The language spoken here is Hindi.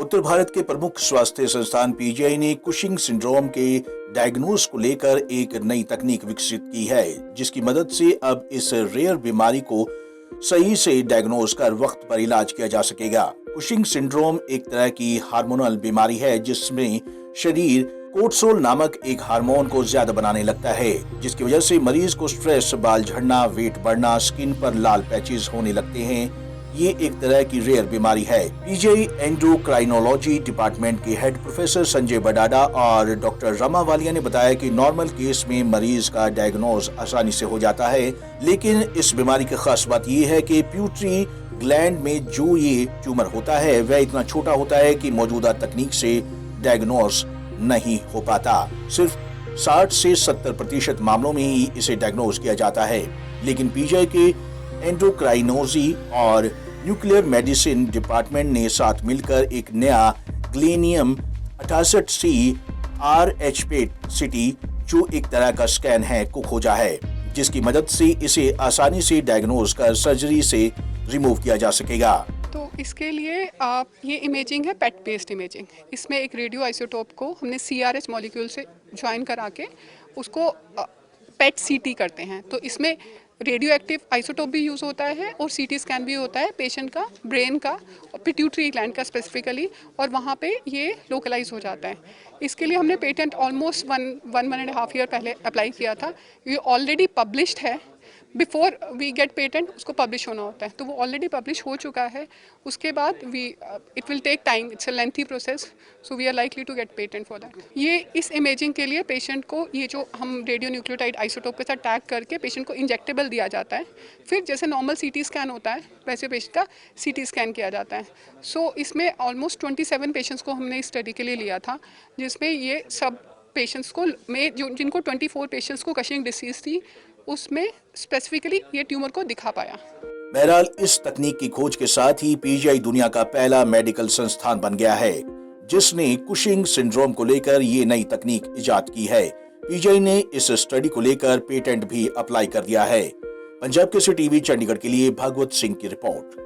उत्तर भारत के प्रमुख स्वास्थ्य संस्थान पीजीआई ने कुशिंग सिंड्रोम के डायग्नोस को लेकर एक नई तकनीक विकसित की है, जिसकी मदद से अब इस रेयर बीमारी को सही से डायग्नोस कर वक्त पर इलाज किया जा सकेगा। कुशिंग सिंड्रोम एक तरह की हार्मोनल बीमारी है, जिसमें शरीर कोर्टिसोल नामक एक हार्मोन को ज्यादा बनाने लगता है, जिसकी वजह से मरीज को स्ट्रेस, बाल झड़ना, वेट बढ़ना, स्किन पर लाल पैचेस होने लगते हैं। ये एक तरह की रेयर बीमारी है। पीजीआई एंडोक्राइनोलॉजी डिपार्टमेंट के हेड प्रोफेसर संजय बडाडा और डॉक्टर रमा वालिया ने बताया कि नॉर्मल केस में मरीज का डायग्नोज आसानी से हो जाता है, लेकिन इस बीमारी की खास बात यह है कि प्यूटरी ग्लैंड में जो ये ट्यूमर होता है वह इतना छोटा होता है कि मौजूदा तकनीक से डायग्नोज नहीं हो पाता। सिर्फ 60 से 70% मामलों में ही इसे डायग्नोज किया जाता है। लेकिन पीजीआई के एंडोक्राइनोलॉजी और न्यूक्लियर मेडिसिन डिपार्टमेंट ने साथ मिलकर एक नया ग्लेनियम 68C RH सिटी, जो एक तरह का स्कैन है, को खोजा है, जिसकी मदद से इसे आसानी से डायग्नोज कर सर्जरी से रिमूव किया जा सकेगा। तो इसके लिए आप ये इमेजिंग है पेट बेस्ड इमेजिंग। इसमें एक रेडियो आइसोटोप को हमने CRH मॉलिक्यूल से ज्वाइन करा के उसको पेट CT करते हैं। तो इसमें रेडियो एक्टिव आइसोटोप भी यूज़ होता है और CT स्कैन भी होता है पेशेंट का, ब्रेन का और पिट्यूटरी ग्लैंड का स्पेसिफिकली, और वहाँ पे ये लोकलाइज हो जाता है। इसके लिए हमने patent almost one and half year पहले अप्लाई किया था। ये ऑलरेडी पब्लिश्ड है। बिफोर वी गेट पेटेंट उसको पब्लिश होना होता है, तो वो ऑलरेडी पब्लिश हो चुका है। उसके बाद it will take time, it's a lengthy process, so we are likely to get patent for that. ये इस इमेजिंग के लिए पेशेंट को ये जो हम रेडियो न्यूक्लियोटाइड आइसोटोप के साथ टैग करके पेशेंट को इंजेक्टेबल दिया जाता है। फिर जैसे नॉर्मल CT स्कैन होता है वैसे पेशेंट का CT स्कैन किया जाता है। सो इसमें ऑलमोस्ट 27 पेशेंट्स को हमने इस स्टडी के लिए लिया था, जिसमें ये सब पेशेंट्स को जिनको 24 पेशेंट्स को कशिंग डिसीज थी, उसमें स्पेसिफिकली ये ट्यूमर को दिखा पाया। बहरहाल इस तकनीक की खोज के साथ ही पीजीआई दुनिया का पहला मेडिकल संस्थान बन गया है, जिसने कुशिंग सिंड्रोम को लेकर ये नई तकनीक इजाद की है। पीजीआई ने इस स्टडी को लेकर पेटेंट भी अप्लाई कर दिया है। पंजाब केसरी टीवी चंडीगढ़ के लिए भागवत सिंह की रिपोर्ट।